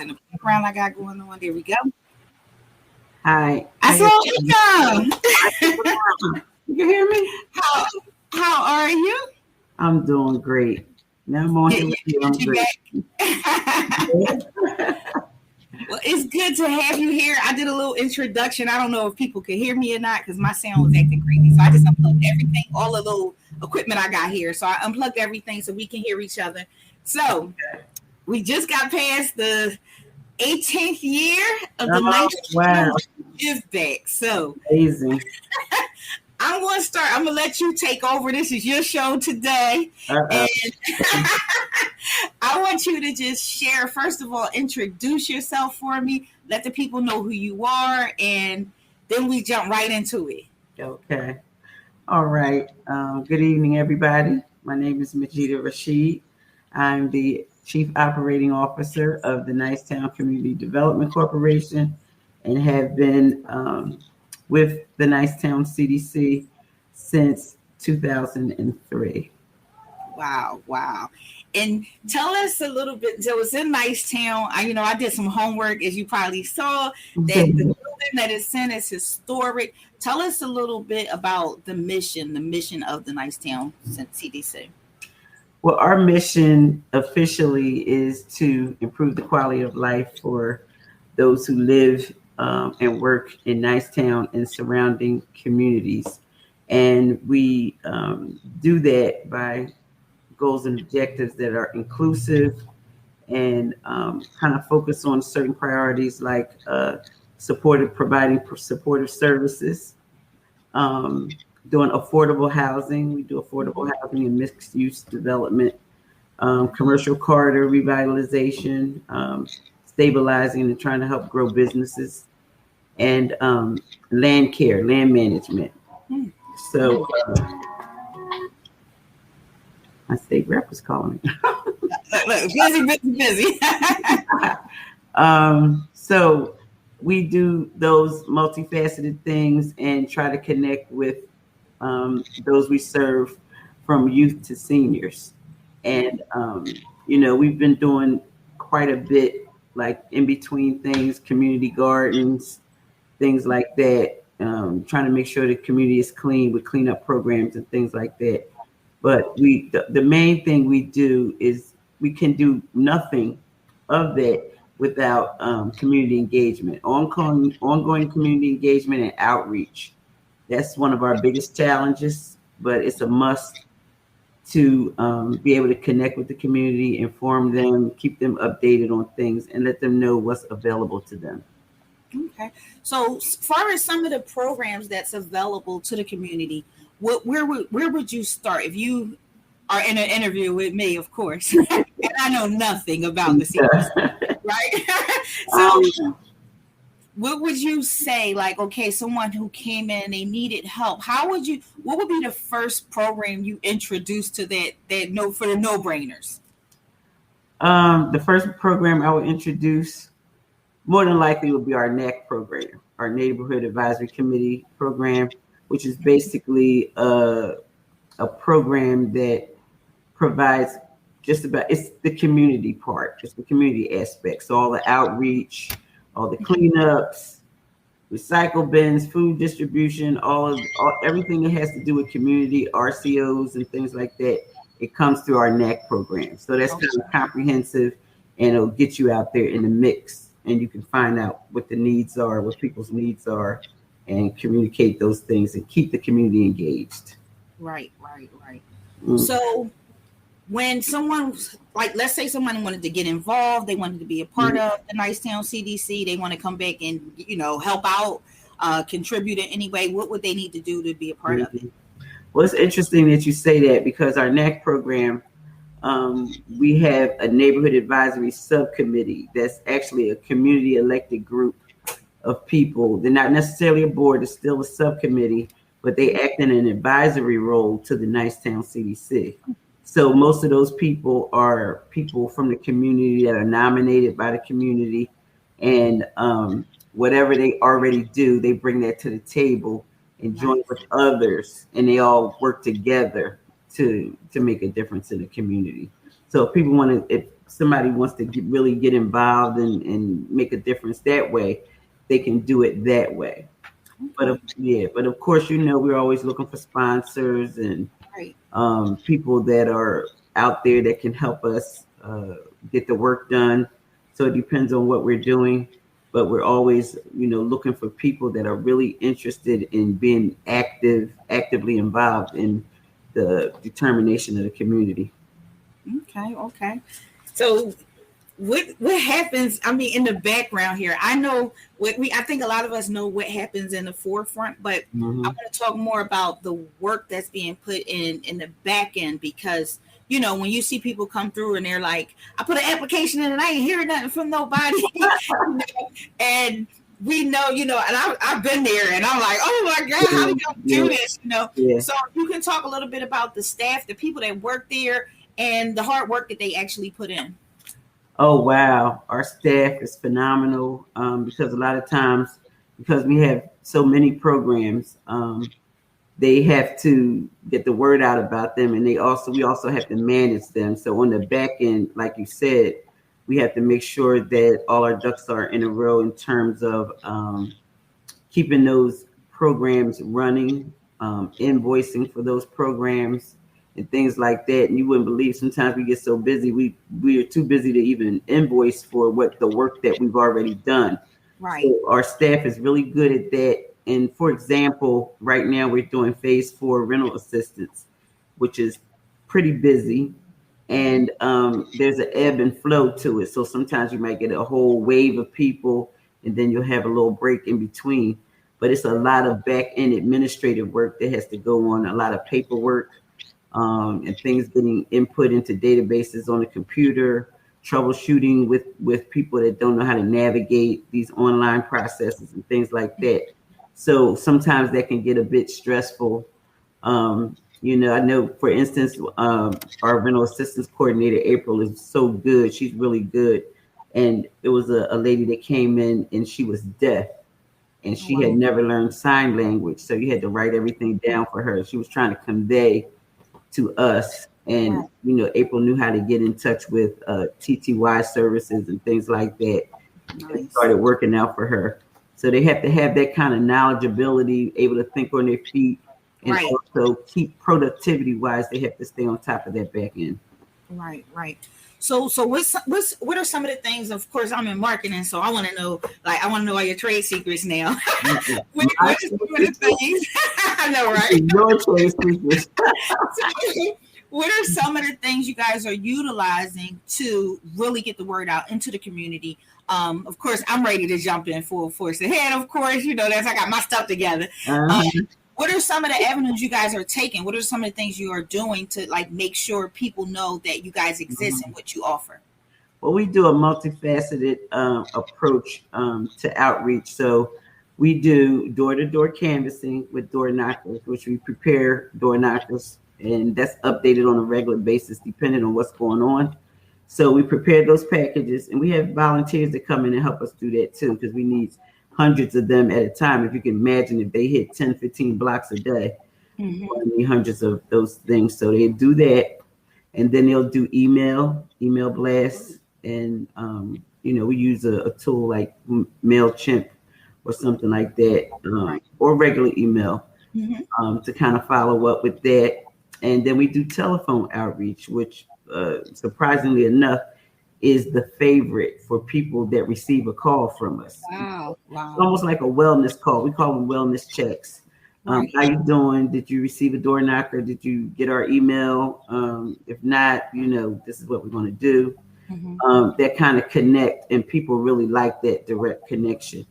in the background I got going on. There we go. Hi. I saw income. You can hear me? How are you? I'm doing great. Now I'm on here with you. I'm great. Well, it's good to have you here. I did a little introduction. I don't know if people could hear me or not because my sound was acting crazy. So I just unplugged everything, all the little equipment I got here. So I unplugged everything so we can hear each other. So we just got past the 18th year of the Nicetown Give Back. So amazing. I'm going to start. I'm going to let you take over. This is your show today. And I want you to just share, first of all, introduce yourself for me. Let the people know who you are. And then we jump right into it. Okay. All right. Good evening, everybody. My name is Majeedah Rashid. I'm the Chief Operating Officer of the Nicetown Community Development Corporation and have been with the Nicetown CDC since 2003. Wow. And tell us a little bit. So it's in Nicetown. I did some homework, as you probably saw, that the building that is in is historic. Tell us a little bit about the mission of the Nicetown CDC. Well, our mission officially is to improve the quality of life for those who live and work in Nicetown and surrounding communities. And we do that by goals and objectives that are inclusive and kind of focus on certain priorities like providing supportive services, doing affordable housing. We do affordable housing and mixed use development, commercial corridor revitalization, stabilizing and trying to help grow businesses, and land management. So my state rep is calling me. Busy. So we do those multifaceted things and try to connect with those we serve, from youth to seniors. And, we've been doing quite a bit, like in between things, community gardens, things like that, trying to make sure the community is clean with cleanup programs and things like that. But the main thing we do is we can do nothing of that without community engagement, ongoing community engagement and outreach. That's one of our biggest challenges, but it's a must to be able to connect with the community, inform them, keep them updated on things, and let them know what's available to them. Okay. So as far as some of the programs that's available to the community, where would you start if you are in an interview with me, of course, and I know nothing about the CDC, right? So what would you say, like, okay, someone who came in, they needed help, what would be the first program you introduced to that for the no-brainers? The first program I would introduce more than likely would be our NAC program, our Neighborhood Advisory Committee program, which is basically a program that provides it's the community part, it's the community aspect. So all the outreach, all the cleanups, recycle bins, food distribution, everything that has to do with community, RCOs and things like that, it comes through our NAC program. So that's kind of comprehensive, and it'll get you out there in the mix, and you can find out what the needs are, what people's needs are, and communicate those things and keep the community engaged. Right. So when someone, like, let's say someone wanted to get involved, they wanted to be a part of the Nicetown CDC, they want to come back and, help out, contribute in any way, what would they need to do to be a part of it? Well, it's interesting that you say that, because our NAC program, we have a neighborhood advisory subcommittee that's actually a community elected group of people. They're not necessarily a board, it's still a subcommittee, but they act in an advisory role to the Nicetown CDC. So most of those people are people from the community that are nominated by the community, and whatever they already do, they bring that to the table and join with others, and they all work together to make a difference in the community. So if people want to, if somebody wants to really get involved and make a difference that way, they can do it that way. But of course, we're always looking for sponsors and people that are out there that can help us get the work done. So it depends on what we're doing, but we're always, looking for people that are really interested in being actively involved in the determination of the community. Okay. So what happens, in the background here? I know I think a lot of us know what happens in the forefront, but I want to talk more about the work that's being put in the back end, because when you see people come through and they're like, I put an application in and I ain't hearing nothing from nobody. And we know, and I've been there and I'm like, oh my God, how do y'all do this? So you can talk a little bit about the staff, the people that work there, and the hard work that they actually put in. Oh, wow. Our staff is phenomenal, because a lot of times, because we have so many programs, they have to get the word out about them, and we also have to manage them. So on the back end, like you said, we have to make sure that all our ducks are in a row in terms of keeping those programs running, invoicing for those programs, and things like that. And you wouldn't believe, sometimes we get so busy, we are too busy to even invoice for the work that we've already done. Right. So our staff is really good at that. And for example, right now we're doing phase 4 rental assistance, which is pretty busy. And there's an ebb and flow to it. So sometimes you might get a whole wave of people, and then you'll have a little break in between. But it's a lot of back end administrative work that has to go on, a lot of paperwork, and things getting input into databases on the computer, troubleshooting with people that don't know how to navigate these online processes and things like that. So sometimes that can get a bit stressful. I know, for instance, our rental assistance coordinator, April, is so good. She's really good. And it was a lady that came in and she was deaf, and she had never learned sign language. So you had to write everything down for her. She was trying to convey to us. And, April knew how to get in touch with TTY services and things like that. Nice. It started working out for her. So they have to have that kind of knowledgeability, able to think on their feet, and also keep productivity-wise. They have to stay on top of that back end. Right. So what are some of the things? Of course, I'm in marketing, so I want to know all your trade secrets now. What are some of the things? I know, right? Your trade secrets. What are some of the things you guys are utilizing to really get the word out into the community? Of course, I'm ready to jump in full force ahead. Of course, I got my stuff together. What are some of the avenues you guys are taking? What are some of the things you are doing to make sure people know that you guys exist and what you offer? Well, we do a multifaceted approach to outreach. So we do door-to-door canvassing with door knockers, which we prepare door knockers, and that's updated on a regular basis depending on what's going on. So we prepare those packages, and we have volunteers that come in and help us do that too, because we need hundreds of them at a time. If you can imagine, if they hit 10, 15 blocks a day, we need hundreds of those things. So they do that, and then they'll do email blasts, and we use a tool like MailChimp or something like that, or regular email to kind of follow up with that. And then we do telephone outreach, which surprisingly enough is the favorite for people that receive a call from us. Wow. It's almost like a wellness call. We call them wellness checks. How you doing? Did you receive a door knocker? Did you get our email? If not, this is what we're going to do. That kind of connect, and people really like that direct connection.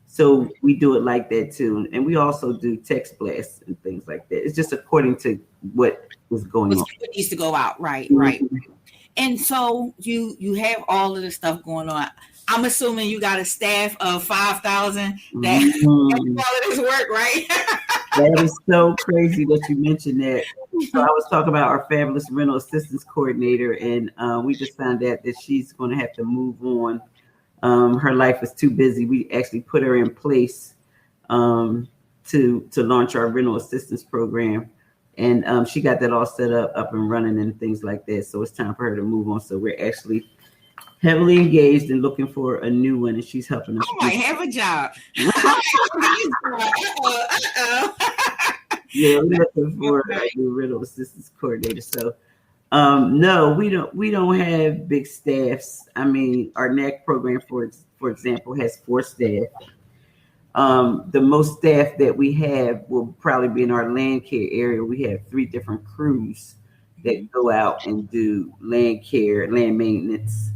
So we do it like that too. And we also do text blasts and things like that. It's just according to what is going on. What needs to go out. Right. And so you have all of this stuff going on. I'm assuming you got a staff of 5,000 that do all of this work, right? That is so crazy that you mentioned that. So I was talking about our fabulous rental assistance coordinator, and we just found out that she's going to have to move on. Her life is too busy. We actually put her in place to launch our rental assistance program. And she got that all set up and running and things like that. So it's time for her to move on. So we're actually heavily engaged and looking for a new one, and she's helping us. I might have a job. Uh-oh. Yeah, we're looking for a new rental assistance coordinator. So, no, we don't have big staffs. I mean, our NAC program, for example, has 4 staff. The most staff that we have will probably be in our land care area. We have 3 different crews that go out and do land care, land maintenance.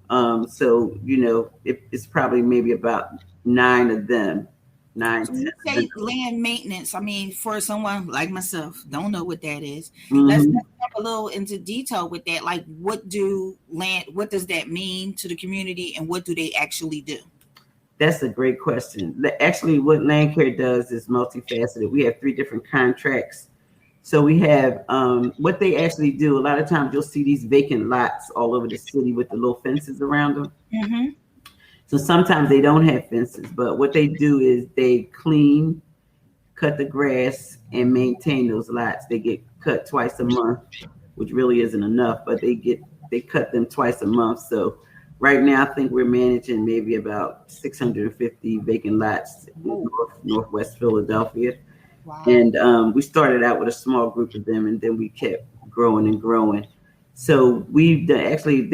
So it's probably maybe about 9 of them. 9. So when you say land maintenance, I mean, for someone like myself, don't know what that is. Mm-hmm. Let's jump a little into detail with that. Like, what does that mean to the community, and what do they actually do? That's a great question. Actually, what land care does is multifaceted. We have 3 different contracts. So we have what they actually do. A lot of times you'll see these vacant lots all over the city with the little fences around them. Mm-hmm. So sometimes they don't have fences, but what they do is they clean, cut the grass, and maintain those lots. They get cut twice a month, which really isn't enough, but they cut them twice a month. So right now, I think we're managing maybe about 650 vacant lots in northwest Philadelphia. Wow. And we started out with a small group of them, and then we kept growing and growing. So we've done, actually,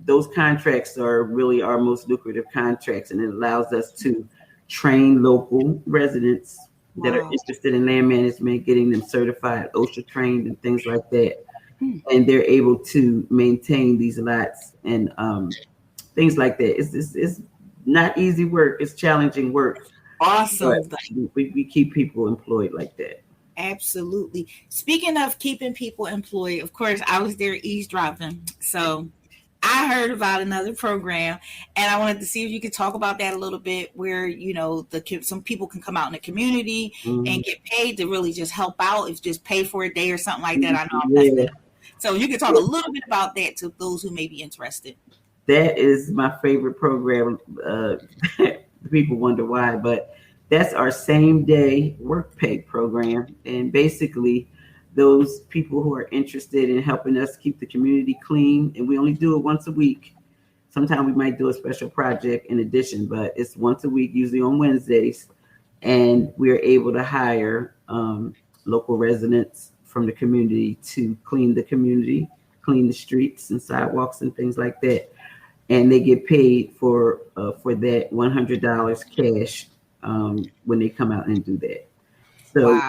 those contracts are really our most lucrative contracts, and it allows us to train local residents that are interested in land management, getting them certified, OSHA trained, and things like that. And they're able to maintain these lots and things like that. It's not easy work. It's challenging work. Awesome. We keep people employed like that. Absolutely. Speaking of keeping people employed, of course, I was there eavesdropping. So I heard about another program, and I wanted to see if you could talk about that a little bit, where, some people can come out in the community and get paid to really just help out, if just pay for a day or something like that. I know I'm messing up. So you can talk a little bit about that to those who may be interested. That is my favorite program. People wonder why, but that's our same day work pay program. And basically, those people who are interested in helping us keep the community clean, and we only do it once a week. Sometimes we might do a special project in addition, but it's once a week, usually on Wednesdays. And we're able to hire local residents from the community to clean the community, clean the streets and sidewalks and things like that. And they get paid for that $100 cash when they come out and do that. So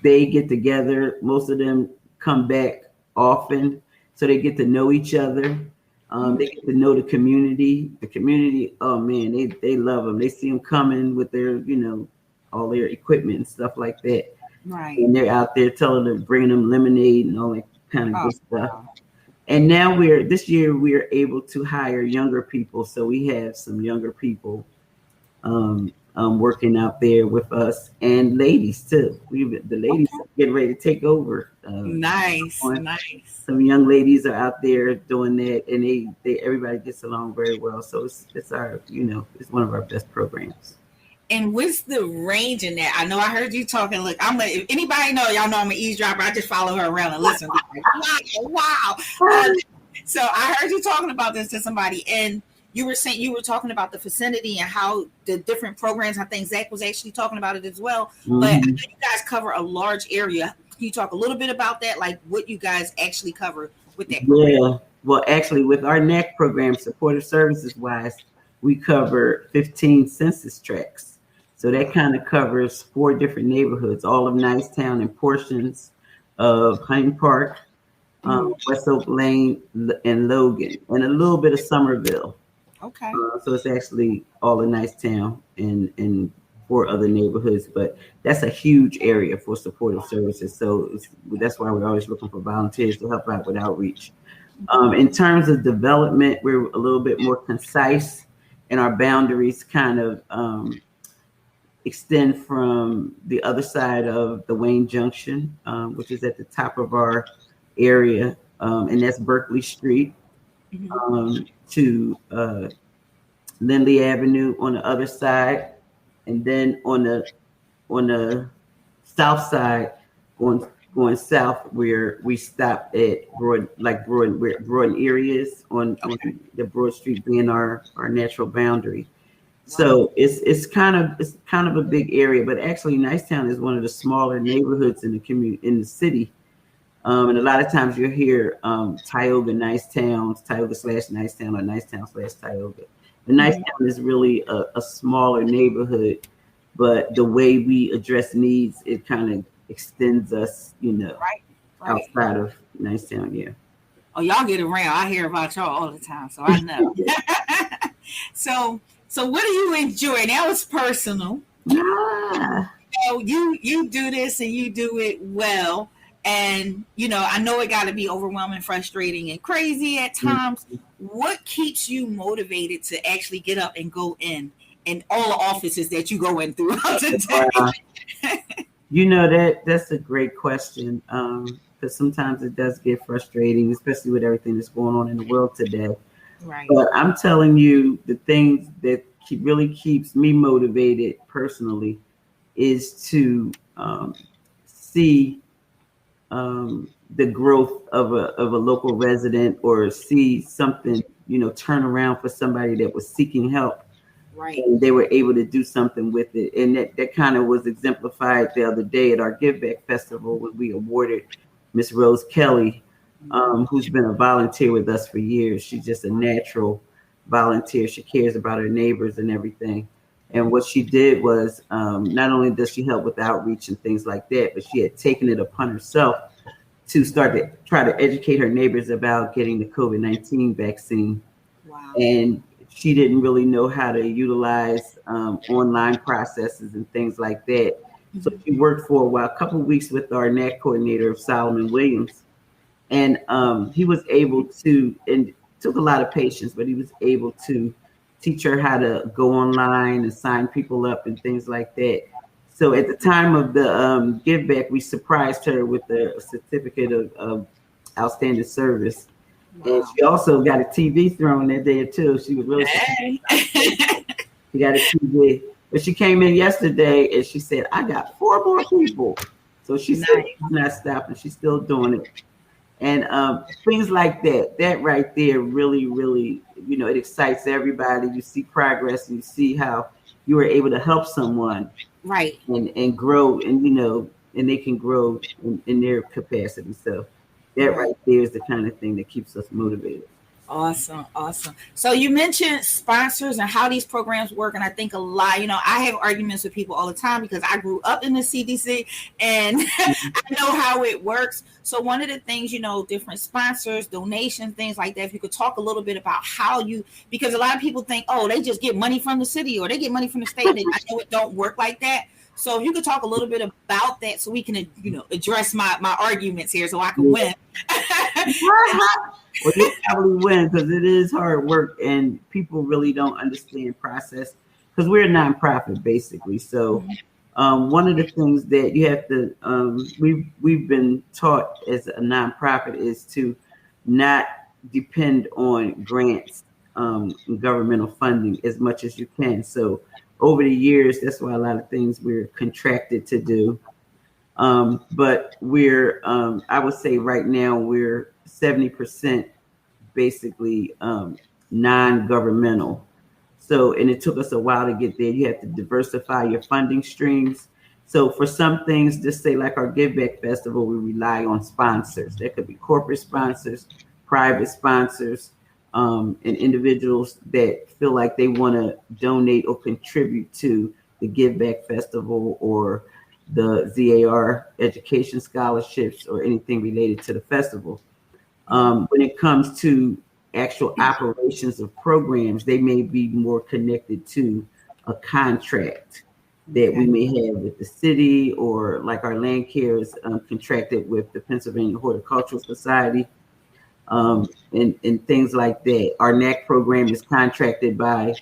they get together. Most of them come back often, so they get to know each other. They get to know the community. The community, oh man, they love them. They see them coming with their, all their equipment and stuff like that. Right. And they're out there telling them, bringing them lemonade and all that kind of good stuff. Wow. And now this year we're able to hire younger people. So we have some younger people working out there with us, and ladies too. The ladies are getting ready to take over. Nice. Some young ladies are out there doing that, and they everybody gets along very well. So it's our, it's one of our best programs. And what's the range in that? I know I heard you talking. Look, if anybody y'all know I'm an eavesdropper. I just follow her around and listen. Wow. So I heard you talking about this to somebody, and you were talking about the vicinity and how the different programs. I think Zach was actually talking about it as well. Mm-hmm. But I know you guys cover a large area. Can you talk a little bit about that? Like what you guys actually cover with that program? Yeah. Well, actually, with our NAC program, supportive services wise, we cover 15 census tracts. So that kind of covers 4 different neighborhoods, all of Nicetown and portions of Hunting Park, West Oak Lane, and Logan, and a little bit of Somerville. Okay. So it's actually all of Nicetown and 4 other neighborhoods, but that's a huge area for supportive services. So that's why we're always looking for volunteers to help out with outreach. In terms of development, we're a little bit more concise, and our boundaries kind of extend from the other side of the Wayne Junction, which is at the top of our area, and that's Berkeley Street, to Lindley Avenue on the other side, and then on the south side, going going south, where we stopped at Broad areas on the Broad Street being our natural boundary. So it's kind of a big area, but actually Nicetown is one of the smaller neighborhoods in the city. And a lot of times you'll hear Tioga Nicetown, Tioga/Nicetown, or Nicetown/Tioga. And Nicetown is really a smaller neighborhood, but the way we address needs, it kind of extends us, outside of Nicetown. Yeah. Oh, y'all get around. I hear about y'all all the time, so I know. So what do you enjoy? That was personal. Yeah. So you do this and you do it well. And, I know it got to be overwhelming, frustrating, and crazy at times. What keeps you motivated to actually get up and go in all the offices that you go in throughout the day? That's a great question, because sometimes it does get frustrating, especially with everything that's going on in the world today. Right. But I'm telling you, the things that really keeps me motivated personally is to see the growth of a local resident, or see something, turn around for somebody that was seeking help. Right. And they were able to do something with it. And that kind of was exemplified the other day at our Give Back Festival, when we awarded Miss Rose Kelly, who's been a volunteer with us for years. She's just a natural volunteer. She cares about her neighbors and everything. And what she did was, not only does she help with outreach and things like that, but she had taken it upon herself to start to try to educate her neighbors about getting the COVID-19 vaccine. Wow. And she didn't really know how to utilize online processes and things like that. So she worked for a couple of weeks with our NAC coordinator, Solomon Williams. And he was able to, and it took a lot of patience, but he was able to teach her how to go online and sign people up and things like that. So at the time of the give back, we surprised her with a certificate of outstanding service. Wow. And she also got a TV thrown that day too. She was really she got a TV. But she came in yesterday and she said, I got 4 more people. So she said she's not stopping. She's still doing it. And things like that right there really, really, it excites everybody. You see progress, and you see how you were able to help someone, right, and grow, and and they can grow in their capacity. So that right there is the kind of thing that keeps us motivated. Awesome. So you mentioned sponsors and how these programs work, and I think a lot, I have arguments with people all the time because I grew up in the CDC and I know how it works. So one of the things, different sponsors, donations, things like that, if you could talk a little bit about how because a lot of people think, oh, they just get money from the city or they get money from the state. I know it don't work like that. So if you could talk a little bit about that so we can, address my arguments here so I can win. Well, you'll probably win because it is hard work and people really don't understand process, because we're a nonprofit basically. So one of the things that you have to, we've been taught as a nonprofit is to not depend on grants, governmental funding as much as you can. So over the years, that's why a lot of things we're contracted to do. But we're, I would say right now we're 70% basically non-governmental. So, and it took us a while to get there. You have to diversify your funding streams. So for some things, just say like our Give Back Festival, we rely on sponsors. There could be corporate sponsors, private sponsors, and individuals that feel like they want to donate or contribute to the Give Back Festival or the ZAR education scholarships or anything related to the festival. When it comes to actual operations of programs, they may be more connected to a contract that we may have with the city, or like our land care is contracted with the Pennsylvania Horticultural Society, and things like that. Our NAC program is contracted by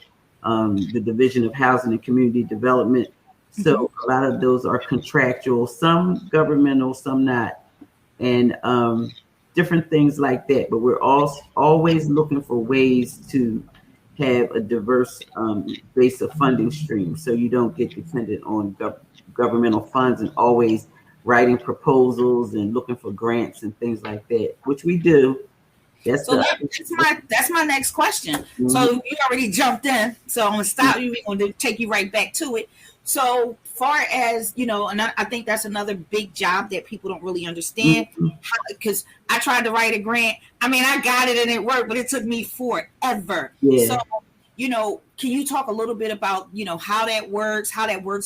the Division of Housing and Community Development. So a lot of those are contractual, some governmental, some not, and different things like that. But we're always looking for ways to have a diverse base of funding streams, so you don't get dependent on governmental funds and always writing proposals and looking for grants and things like that, which we do. That's my next question. Mm-hmm. So you already jumped in, so I'm gonna stop you. We're gonna take you right back to it. So far as and I think that's another big job that people don't really understand, because I tried to write a grant. I mean, I got it and it worked, but it took me forever. Yeah. So can you talk a little bit about how that works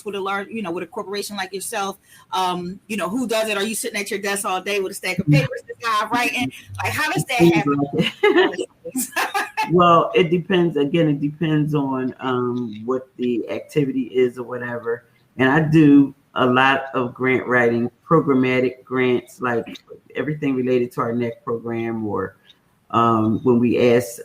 with a large with a corporation like yourself? Who does it? Are you sitting at your desk all day with a stack of papers, this guy writing? Like, how does that happen? Well, it depends. Again, it depends on what the activity is or whatever. And I do a lot of grant writing, programmatic grants, like everything related to our NEC program, or when we ask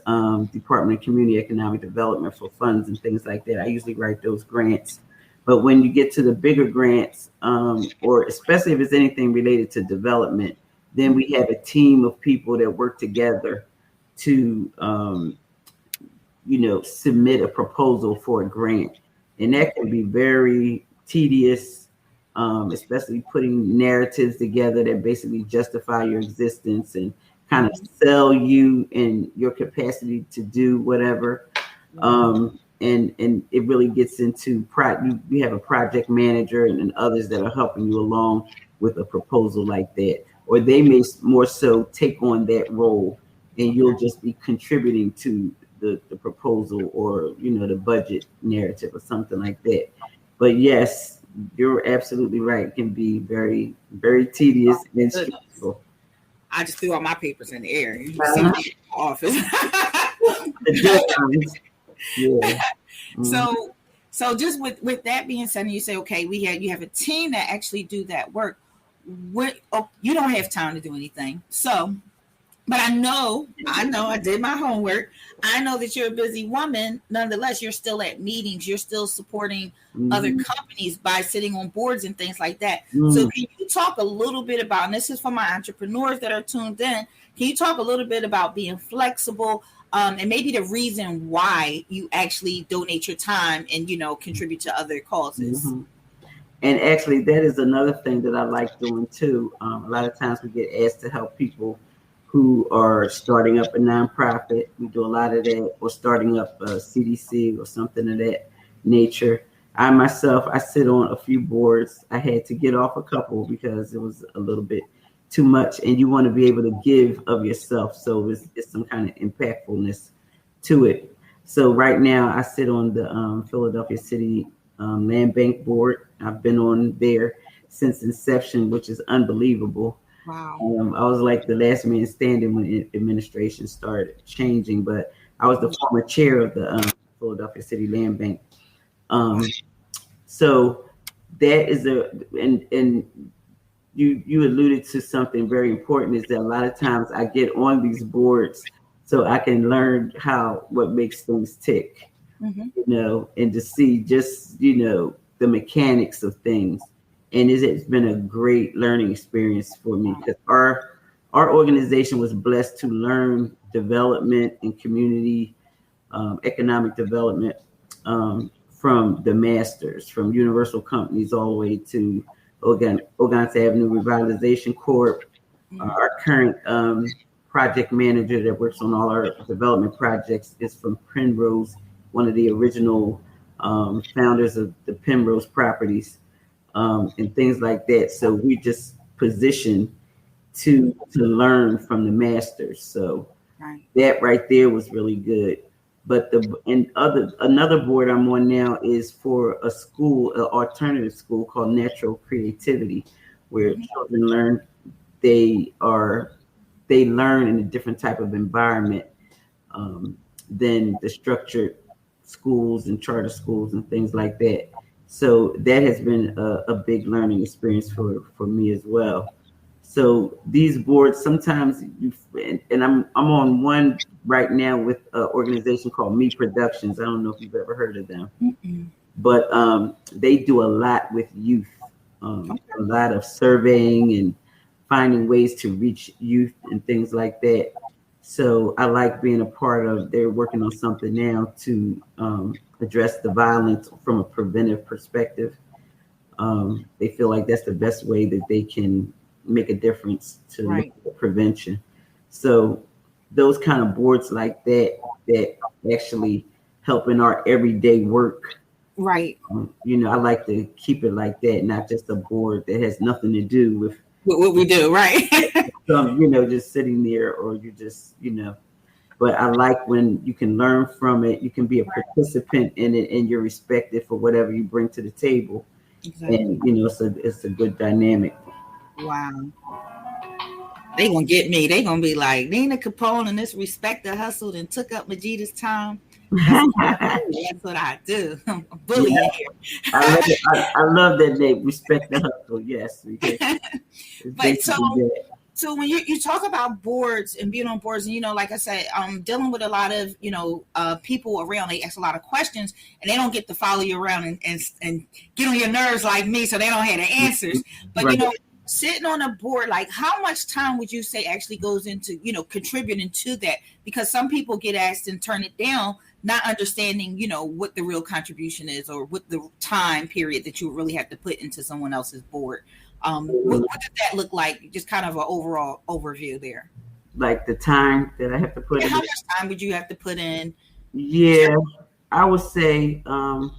Department of Community Economic Development for funds and things like that. I usually write those grants. But when you get to the bigger grants, or especially if it's anything related to development, then we have a team of people that work together to submit a proposal for a grant. And that can be very tedious, especially putting narratives together that basically justify your existence and kind of sell you and your capacity to do whatever. And it really gets into you have a project manager and others that are helping you along with a proposal like that. Or they may more so take on that role, and you'll just be contributing to the proposal or the budget narrative or something like that. But yes, you're absolutely right. It can be very, very tedious and stressful. I just threw all my papers in the air. You see me in the office. Yeah. So just with that being said, and you say, okay, you have a team that actually do that work. You don't have time to do anything. So, but I know I did my homework. I know that you're a busy woman. Nonetheless, you're still at meetings. You're still supporting other companies by sitting on boards and things like that. So can you talk a little bit about, and this is for my entrepreneurs that are tuned in, can you talk a little bit about being flexible, and maybe the reason why you actually donate your time and, contribute to other causes? Mm-hmm. And actually, that is another thing that I like doing too. A lot of times we get asked to help people who are starting up a nonprofit. We do a lot of that, or starting up a CDC or something of that nature. I sit on a few boards. I had to get off a couple because it was a little bit too much, and you want to be able to give of yourself. So it's some kind of impactfulness to it. So right now I sit on the Philadelphia City Land Bank Board. I've been on there since inception, which is unbelievable. Wow. I was like the last man standing when administration started changing, but I was the former chair of the Philadelphia City Land Bank. So that is and you alluded to something very important, is that a lot of times I get on these boards so I can learn what makes things tick, and to see just, the mechanics of things. And it's been a great learning experience for me, because our organization was blessed to learn development and community economic development from the masters, from Universal Companies all the way to Germantown Avenue Revitalization Corp. Our current project manager that works on all our development projects is from Penrose, one of the original founders of the Penrose properties. And things like that. So we just positioned to learn from the masters. So that right there was really good. But another board I'm on now is for a school, an alternative school called Natural Creativity, where children learn. They learn in a different type of environment than the structured schools and charter schools and things like that. So that has been a big learning experience for me as well. So these boards, sometimes and I'm on one right now with an organization called Me Productions. I don't know if you've ever heard of them, but they do a lot with youth, a lot of surveying and finding ways to reach youth and things like that. So I like being a part of. They're working on something now to address the violence from a preventive perspective. they feel like that's the best way that they can make a difference to Right. prevention. So those kind of boards like that actually help in our everyday work. Right. I like to keep it like that, not just a board that has nothing to do with what we do, right? just sitting there, or you just, but I like when you can learn from it, you can be a participant in it, and you're respected for whatever you bring to the table. Exactly. And it's a good dynamic. Wow. They gonna get me. They gonna be like, Nina Capone and this respect the hustle and took up Majeedah's time. That's what I do. I'm a bully here. I love that they respect the hustle. Yes. But so when you talk about boards and being on boards, and like I said, dealing with a lot of people around, they ask a lot of questions and they don't get to follow you around and get on your nerves like me, so they don't have the answers. But right. Sitting on a board, like how much time would you say actually goes into contributing to that? Because some people get asked and turn it down, not understanding what the real contribution is, or what the time period that you really have to put into someone else's board. What does that look like? Just kind of an overall overview there. Like the time that I have to put in. How much time would you have to put in? Yeah, I would say I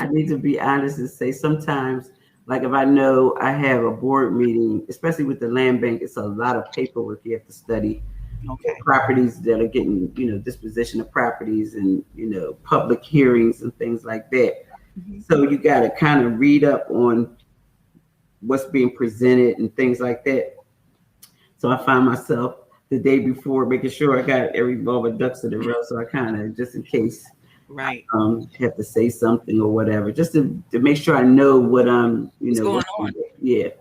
need to be honest and say sometimes, like if I know I have a board meeting, especially with the land bank, it's a lot of paperwork you have to study. Okay. Properties that are getting, disposition of properties and, public hearings and things like that. Mm-hmm. So you got to kind of read up on what's being presented and things like that. So I find myself the day before making sure I got every all the ducks in a row. So I kind of, just in case, right, have to say something or whatever, just to make sure I know what I'm, what's going on. Yeah. Right.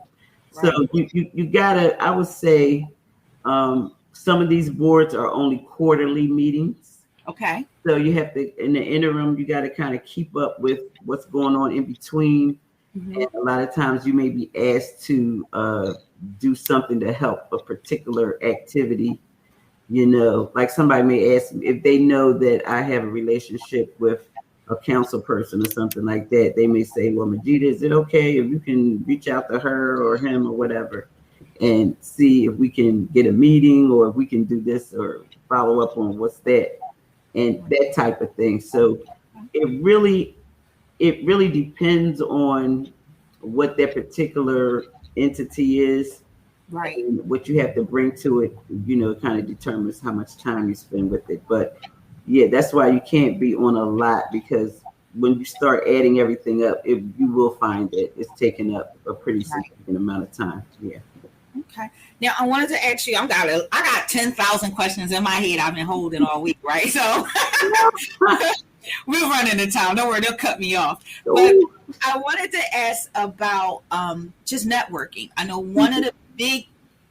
So you gotta, I would say, some of these boards are only quarterly meetings. Okay. So you have to, in the interim, you got to kind of keep up with what's going on in between. Mm-hmm. And a lot of times you may be asked to do something to help a particular activity. Like somebody may ask me if they know that I have a relationship with a council person or something like that. They may say, well, Majeedah, is it okay if you can reach out to her or him or whatever and see if we can get a meeting, or if we can do this or follow up on what's that and that type of thing. So it really depends on what that particular entity is. Right. And what you have to bring to it, kind of determines how much time you spend with it. But yeah, that's why you can't be on a lot, because when you start adding everything up, you will find that it's taking up a pretty significant amount of time. Yeah. Okay. Now I wanted to ask you, I got 10,000 questions in my head I've been holding all week, right? So we're running into town. Don't worry, they'll cut me off. But I wanted to ask about just networking. I know one of the big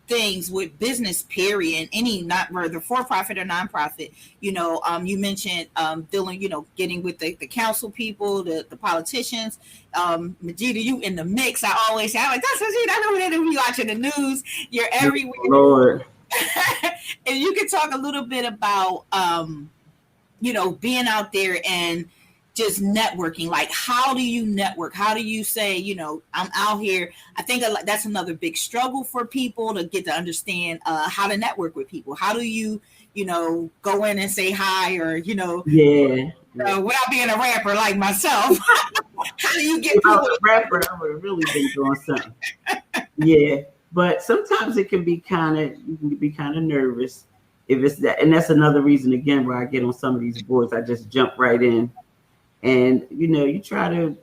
things with business, period, any not whether for-profit or nonprofit, you mentioned dealing, getting with the council people, the politicians. Majeedah, you in the mix. I always say, that's Majeedah. I know that we watching the news. You're everywhere. Lord. And you could talk a little bit about being out there and just networking. Like, how do you network? How do you say, I'm out here? I think that's another big struggle for people to get to understand how to network with people. How do you, go in and say hi, or, without being a rapper like myself? How do you get people? If I was a rapper, I would have really been doing something. Yeah, but sometimes you can be kind of nervous if it's that. And that's another reason, again, where I get on some of these boards, I just jump right in. And, you try to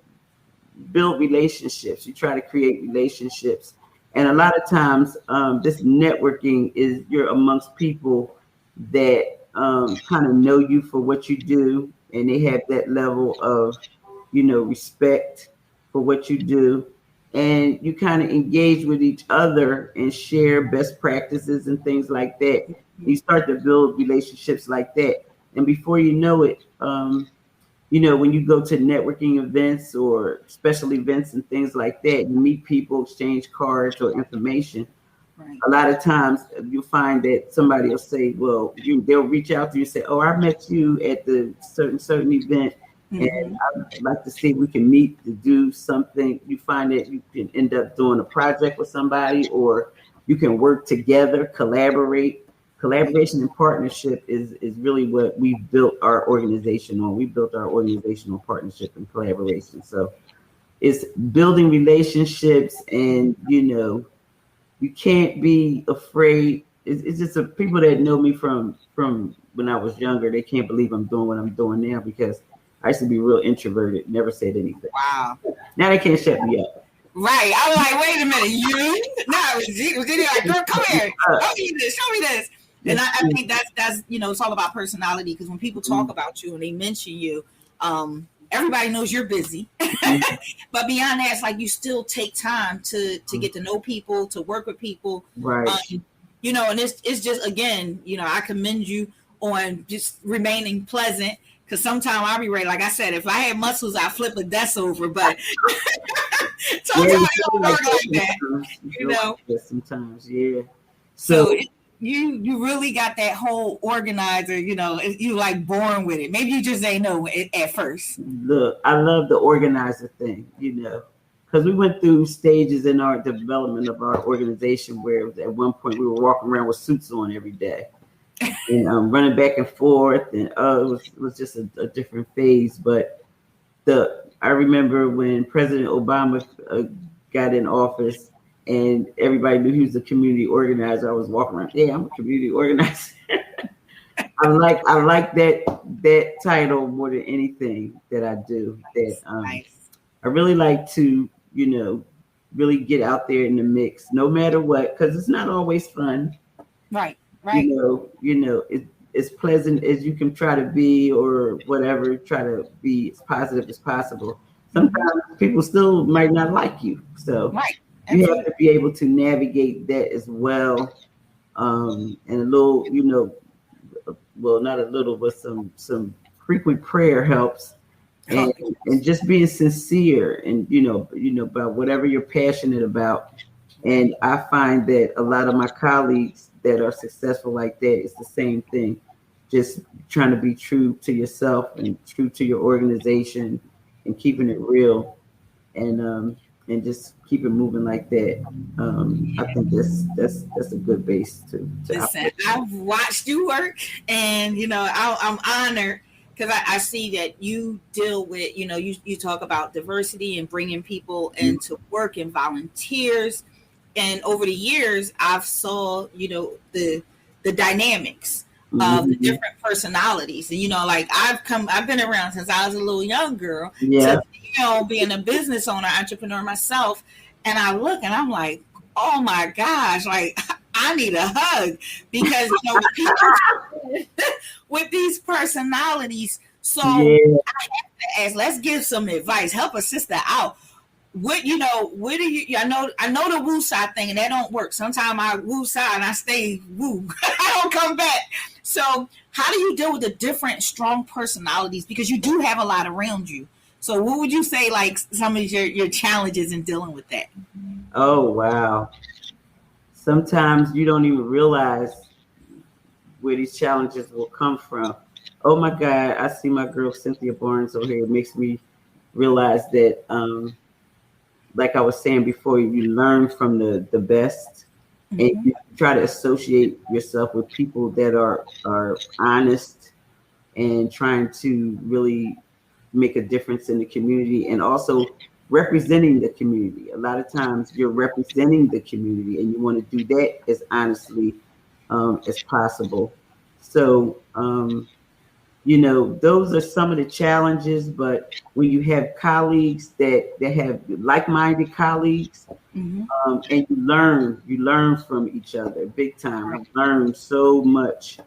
build relationships. You try to create relationships. And a lot of times this networking is you're amongst people that kind of know you for what you do. And they have that level of, respect for what you do. And you kind of engage with each other and share best practices and things like that. You start to build relationships like that. And before you know it, when you go to networking events or special events and things like that, you meet people, exchange cards or information. Right. A lot of times you'll find that somebody will say, well, they'll reach out to you and say, oh, I met you at the certain event And I'd like to see if we can meet to do something. You find that you can end up doing a project with somebody, or you can work together, collaborate. Collaboration and partnership is really what we built our organization on. We built our organizational partnership and collaboration. So it's building relationships, and you can't be afraid. It's just people that know me from when I was younger. They can't believe I'm doing what I'm doing now, because I used to be real introverted, never said anything. Wow. Now they can't shut me up. Right. I was like, wait a minute, you? No, Virginia, like, girl, come here. Show me this. And I think that's it's all about personality, because when people talk about you and they mention you, everybody knows you're busy. But beyond that, it's like you still take time to get to know people, to work with people. Right. And it's just, again, I commend you on just remaining pleasant. Because sometimes I'll be ready. Like I said, if I had muscles, I'd flip a desk over. But sometimes it don't work like that. Sometimes, yeah. So you really got that whole organizer. You like born with it. Maybe you just ain't know it at first. Look, I love the organizer thing. Because we went through stages in our development of our organization where at one point we were walking around with suits on every day. And running back and forth, and it was just a different phase. But I remember when President Obama got in office, and everybody knew he was a community organizer. I was walking around, yeah, I'm a community organizer. I like that title more than anything that I do. Nice. I really like to really get out there in the mix, no matter what, because it's not always fun. Right. As pleasant as you can try to be, or whatever, try to be as positive as possible. Sometimes people still might not like you. So you have to be able to navigate that as well. And a little, well, not a little, but some frequent prayer helps. And just being sincere and, about whatever you're passionate about. And I find that a lot of my colleagues that are successful like that, it's the same thing. Just trying to be true to yourself and true to your organization and keeping it real and just keep it moving like that. I think that's a good base to listen. I've watched you work, and I'm honored because I see that you deal with you talk about diversity and bringing people into work and volunteers. And over the years, I've saw, the dynamics of the different personalities. And, I've been around since I was a little young girl. Yeah. To, being a business owner, entrepreneur myself. And I look and I'm like, oh my gosh, like I need a hug because, with people with these personalities. So I have to ask, let's give some advice, help a sister out. What do you? I know the woo side thing, and that don't work. Sometimes I woo side and I stay woo. I don't come back. So how do you deal with the different strong personalities? Because you do have a lot around you. So what would you say, like some of your challenges in dealing with that? Oh wow! Sometimes you don't even realize where these challenges will come from. Oh my God! I see my girl Cynthia Barnes over here. It makes me realize that. Like I was saying before, you learn from the best, and you try to associate yourself with people that are honest and trying to really make a difference in the community, and also representing the community. A lot of times you're representing the community, and you want to do that as honestly as possible. So those are some of the challenges, but when you have colleagues that have like-minded colleagues, and you learn from each other big time. I've learned so much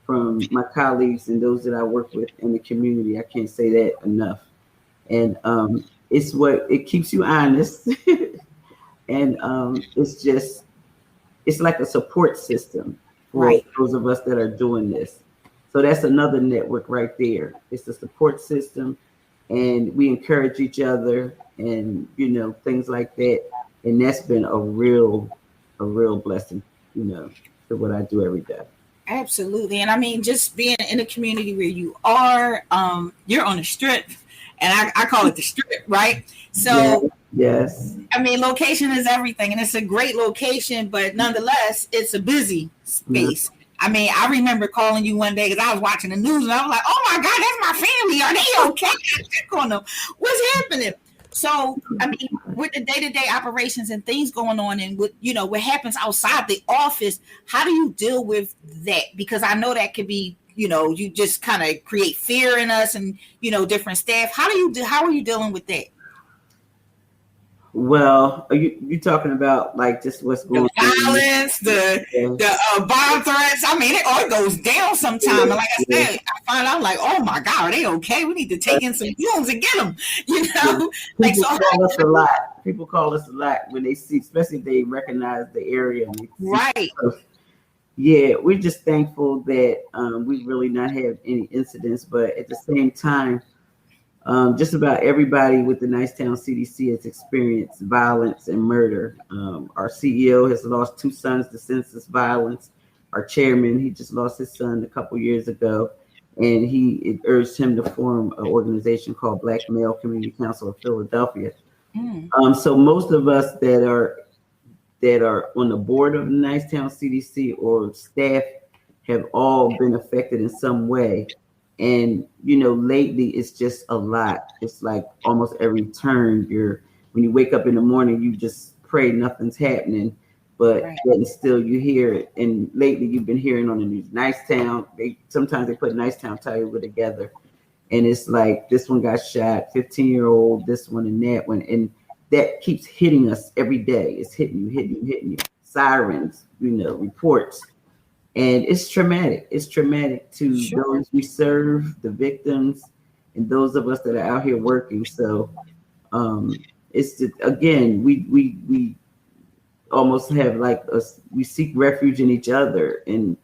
from my colleagues and those that I work with in the community. I can't say that enough. And it keeps you honest. And it's like a support system for those of us that are doing this. So that's another network right there. It's a support system, and we encourage each other and, things like that. And that's been a real blessing, to what I do every day. Absolutely. And I mean, just being in a community where you are, you're on the strip. and I call it the strip, right? So yes. I mean, location is everything, and it's a great location, but nonetheless, it's a busy space. I mean, I remember calling you one day because I was watching the news, and I was like, "Oh my God, that's my family. Are they okay? I check on them. What's happening?" So, I mean, with the day-to-day operations and things going on, and with what happens outside the office, how do you deal with that? Because I know that could be, you just kind of create fear in us, and different staff. How are you dealing with that? Well, are you talking about like just what's going on? Violence, the bomb threats. I mean, it all goes down sometime. And like I said, I find out like, oh my God, are they okay? We need to take in some fumes and get them. Like people call us a lot. People call us a lot when they see, especially if they recognize the area. Right. Yeah, we're just thankful that we really not have any incidents, but at the same time. Just about everybody with the Nicetown CDC has experienced violence and murder. Our CEO has lost 2 sons to senseless violence. Our chairman, he just lost his son a couple years ago, and it urged him to form an organization called Black Male Community Council of Philadelphia. So most of us that are on the board of the Nicetown CDC or staff have all been affected in some way. And, lately it's just a lot. It's like almost every turn when you wake up in the morning, you just pray nothing's happening, but then still you hear it. And lately you've been hearing on the news, Nicetown, sometimes they put Nicetown Tioga together. And it's like, this one got shot, 15-year-old, this one and that one. And that keeps hitting us every day. It's hitting you. Sirens, reports. And it's traumatic. It's traumatic to those we serve, the victims, and those of us that are out here working. So it's just, again, we almost have like we seek refuge in each other and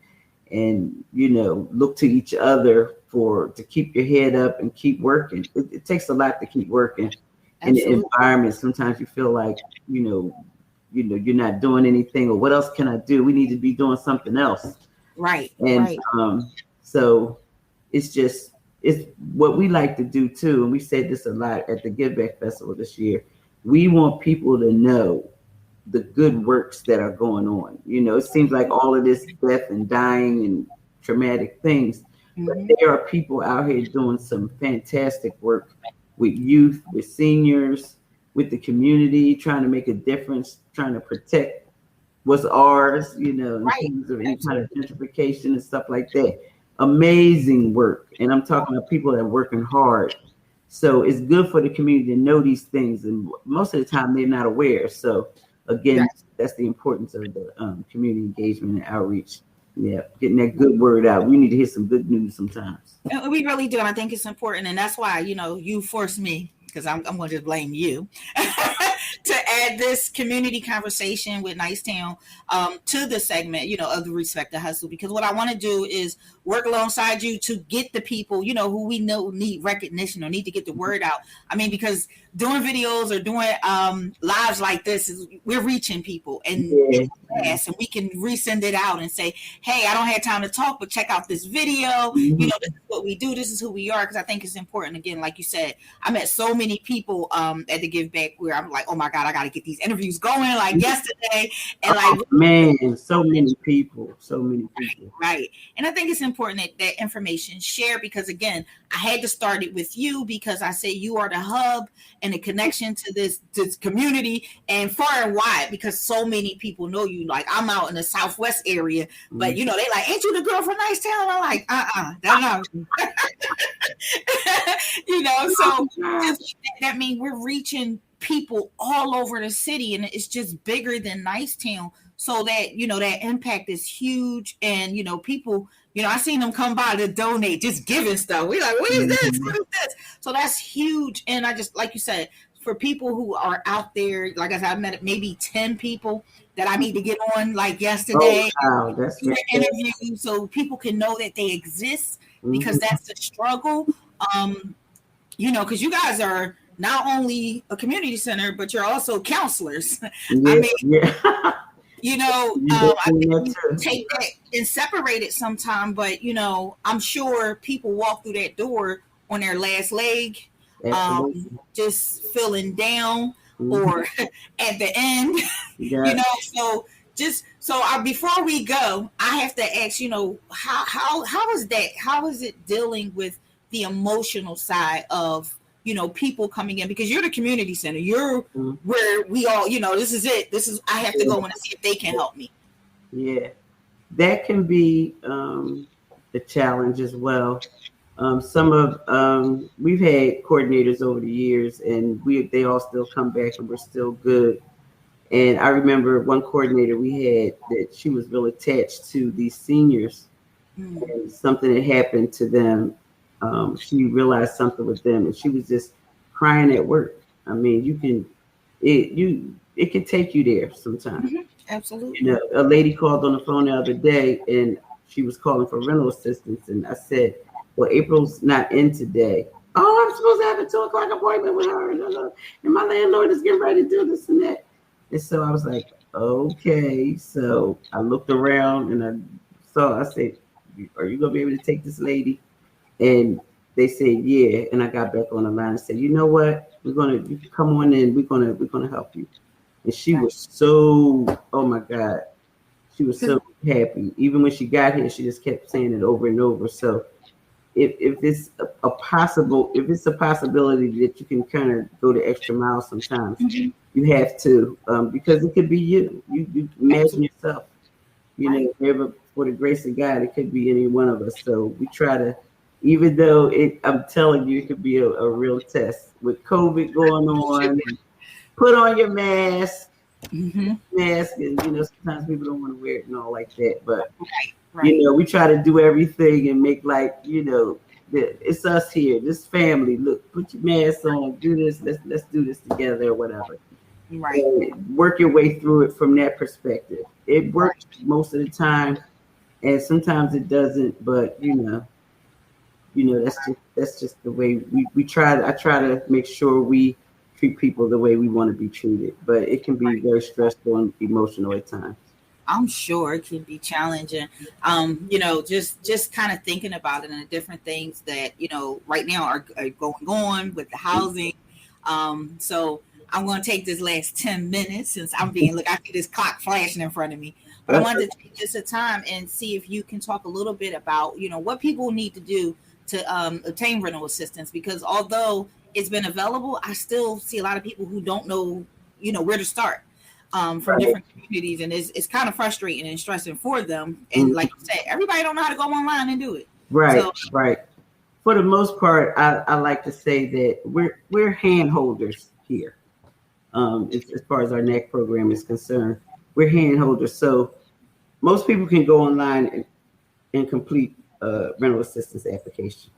look to each other to keep your head up and keep working. It takes a lot to keep working in the environment. Sometimes you feel like you're not doing anything, or what else can I do? We need to be doing something else. Right. And so it's what we like to do too. And we said this a lot at the Give Back Festival this year. We want people to know the good works that are going on. It seems like all of this death and dying and traumatic things, but there are people out here doing some fantastic work with youth, with seniors, with the community, trying to make a difference, trying to protect what's ours, in terms of any kind of gentrification and stuff like that. Amazing work. And I'm talking about people that are working hard. So it's good for the community to know these things. And most of the time they're not aware. So again, that's the importance of the community engagement and outreach. Yeah, getting that good word out. We need to hear some good news sometimes. We really do. And I think it's important. And that's why, you forced me, because I'm going to just blame you, to add this community conversation with Nicetown to the segment, of the Respect the Hustle. Because what I want to do is work alongside you to get the people, who we know need recognition or need to get the word out. I mean, because doing videos or doing lives like this, we're reaching people and we can resend it out and say, hey, I don't have time to talk, but check out this video. This is what we do. This is who we are. Because I think it's important. Again, like you said, I met so many people at the Give Back where I'm like, oh my God, I got to get these interviews going like yesterday. And so many people. Right. And I think it's important that information share, because again, I had to start it with you because I say you are the hub and the connection to this community and far and wide, because so many people know you. Like, I'm out in the Southwest area, but they like, ain't you the girl from Nicetown? I'm like, that's not. So that means we're reaching people all over the city, and it's just bigger than Nicetown. So that, that impact is huge. And, people, I seen them come by to donate, just giving stuff. We like, what is this? What is this? So that's huge. And I just, like you said, for people who are out there, like I said, I met maybe 10 people that I need to get on like yesterday. Oh, wow. That's an interview so people can know that they exist, because that's the struggle. Because you guys are not only a community center, but you're also counselors. I take that and separate it sometime, but I'm sure people walk through that door on their last leg, Absolutely. Just feeling down or at the end, so before we go, I have to ask, how is that? How is it dealing with the emotional side of, people coming in, because you're the community center. You're where we all, this is it. I have to go in and see if they can help me. Yeah, that can be a challenge as well. We've had coordinators over the years, and they all still come back, and we're still good. And I remember one coordinator we had that she was real attached to these seniors, and something had happened to them. She realized something with them, and she was just crying at work. I mean, it can take you there sometimes. Absolutely. A lady called on the phone the other day, and she was calling for rental assistance, and I said, "Well, April's not in today." "Oh, I'm supposed to have a 2:00 appointment with her, and my landlord is getting ready to do this and that." And so I was like, "Okay." So I looked around and I said, "Are you gonna be able to take this lady?" And they said, "Yeah." And I got back on the line and said, "You know what? You can come on in. We're gonna help you." And she was so, oh my God, she was so happy. Even when she got here, she just kept saying it over and over. So if it's a possibility that you can kind of go the extra mile sometimes, you have to, because it could be you. You imagine yourself, never, for the grace of God, it could be any one of us. So we try to, even though I'm telling you, it could be a real test with COVID going on. Put on your mask, and sometimes people don't want to wear it and all like that. But we try to do everything and make it's us here, this family. Look, put your mask on, do this. Let's do this together or whatever. Right. And work your way through it from that perspective. It works most of the time, and sometimes it doesn't. But that's just the way we try. I try to make sure we treat people the way we want to be treated, but it can be very stressful and emotional at times. I'm sure it can be challenging. Just kind of thinking about it and the different things that, right now are going on with the housing. So I'm going to take this last 10 minutes since I see this clock flashing in front of me. But I wanted to take just a time and see if you can talk a little bit about, what people need to do to obtain rental assistance, because although it's been available, I still see a lot of people who don't know, where to start from different communities, and it's kind of frustrating and stressing for them. And like you said, everybody don't know how to go online and do it. Right. For the most part, I like to say that we're hand holders here. As far as our NAC program is concerned, we're hand holders. So most people can go online and complete rental assistance application.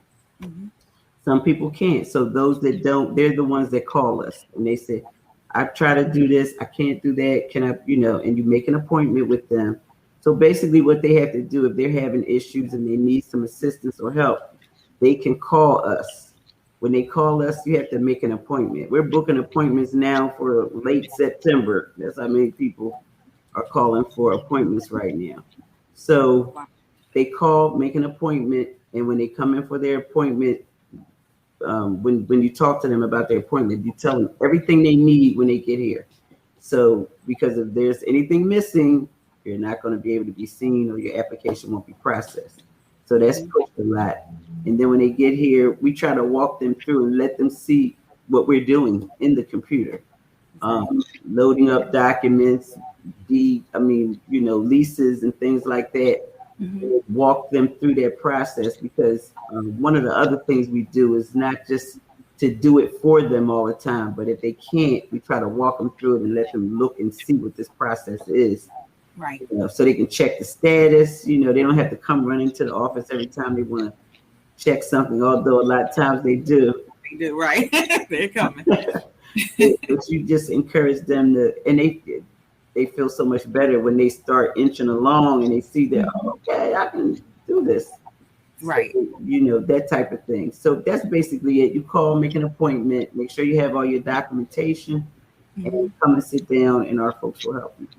Some people can't. So those that don't, they're the ones that call us and they say, "I try to do this, I can't do that. Can I?" And you make an appointment with them. So basically what they have to do, if they're having issues and they need some assistance or help, they can call us. When they call us, you have to make an appointment. We're booking appointments now for late September. That's how many people are calling for appointments right now. So they call, make an appointment, and when they come in for their appointment, when you talk to them about their appointment, you tell them everything they need when they get here. So because if there's anything missing, you're not going to be able to be seen or your application won't be processed. So that's pushed a lot. And then when they get here, we try to walk them through and let them see what we're doing in the computer. Loading up documents, leases and things like that. Walk them through their process, because one of the other things we do is not just to do it for them all the time, but if they can't, we try to walk them through it and let them look and see what this process is. Right. So they can check the status. They don't have to come running to the office every time they want to check something, although a lot of times they do. They do, right? They're coming. But you just encourage them to, and they feel so much better when they start inching along and they see that, okay, I can do this. Right. So, that type of thing. So that's basically it. You call, make an appointment, make sure you have all your documentation, and come and sit down, and our folks will help you.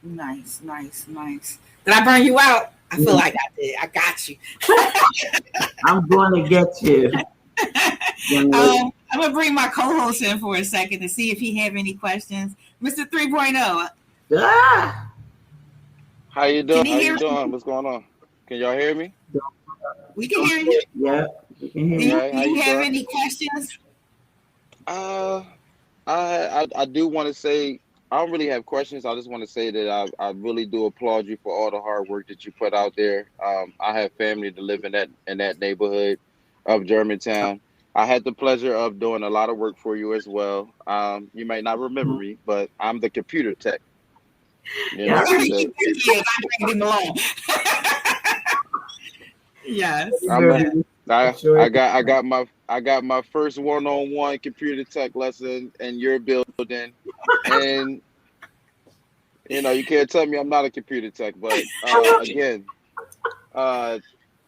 Nice. Did I burn you out? I feel like I did. I got you. I'm going to get you. I'm gonna bring my co-host in for a second to see if he have any questions. Mr. 3.0. Ah! How you doing? How you Me? doing? What's going on? Can y'all hear me? We can hear you. Yeah, we can hear Do you. Okay, how you you have doing? any questions? I do want to say I don't really have questions. I just want to say that I really do applaud you for all the hard work that you put out there. I have family to live in that neighborhood of Germantown. I had the pleasure of doing a lot of work for you as well. You may not remember me, but I'm the computer tech. You Yeah, know, Yes, I dragged him along. Yes. I got my first one-on-one computer tech lesson in your building, and you can't tell me I'm not a computer tech. But again, uh,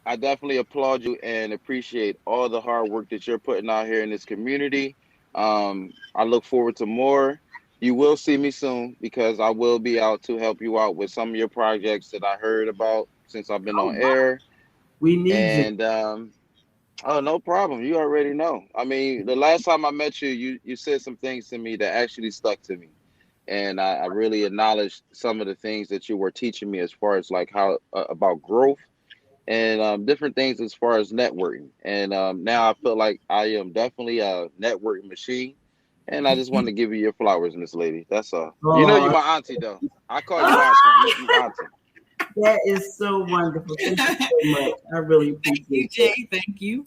I definitely applaud you and appreciate all the hard work that you're putting out here in this community. I look forward to more. You will see me soon because I will be out to help you out with some of your projects that I heard about since I've been on air. we need you. And oh, no problem. You already know. I mean, the last time I met you, you said some things to me that actually stuck to me. And I really acknowledged some of the things that you were teaching me as far as like how about growth and different things as far as networking. And now I feel like I am definitely a networking machine. And I just wanted to give you your flowers, Miss Lady. That's all. You know, you Oh, my auntie, though. I call you auntie. You auntie. that is so wonderful. Thank you so much. I really appreciate Thank you, Jay. Thank you.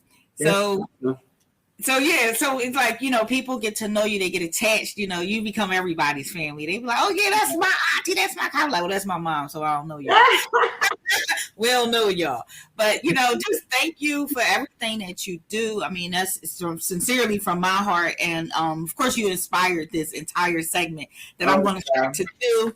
So yeah, so it's like, people get to know you, they get attached, you become everybody's family. They be like, oh yeah, that's my auntie, that's my cousin. Like, well, that's my mom, so I don't know y'all. We don't know y'all. But just thank you for everything that you do. I mean, that's sincerely from my heart. And of course you inspired this entire segment that I'm gonna start to do.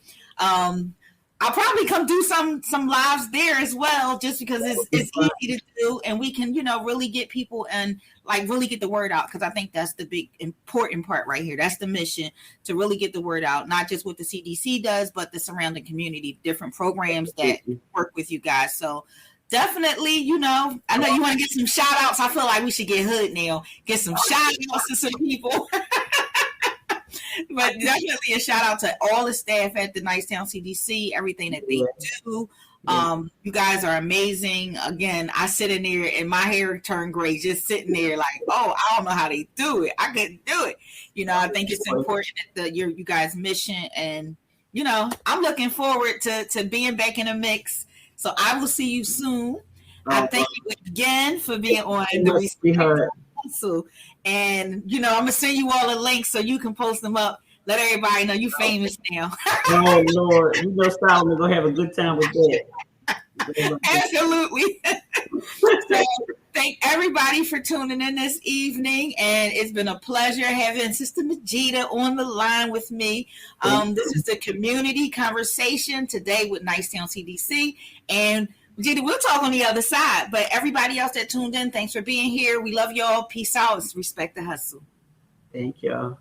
I'll probably come do some lives there as well, just because it's easy to do, and we can really get people and like really get the word out, because I think that's the big important part right here. That's the mission, to really get the word out, not just what the CDC does, but the surrounding community, different programs that work with you guys. So definitely, I know you want to get some shout outs. I feel like we should get hood now, get some shout outs to some people. But definitely a shout out to all the staff at the Nicetown CDC, everything that they do. You guys are amazing. Again, I sit in there and my hair turned gray just sitting there like, oh, I don't know how they do it. I couldn't do it. I think it's important that you guys' mission, and I'm looking forward to being back in the mix. So I will see you soon. I thank you again for being on the Respect Council. And I'm gonna send you all a link so you can post them up. Let everybody know you famous now. Oh Lord, Solomon gonna have a good time with that. Absolutely. So thank everybody for tuning in this evening, and it's been a pleasure having Sister Majeedah on the line with me. This is the community conversation today with Nicetown CDC, and Majeedah, we'll talk on the other side. But everybody else that tuned in, thanks for being here. We love y'all. Peace out. Respect the hustle. Thank y'all.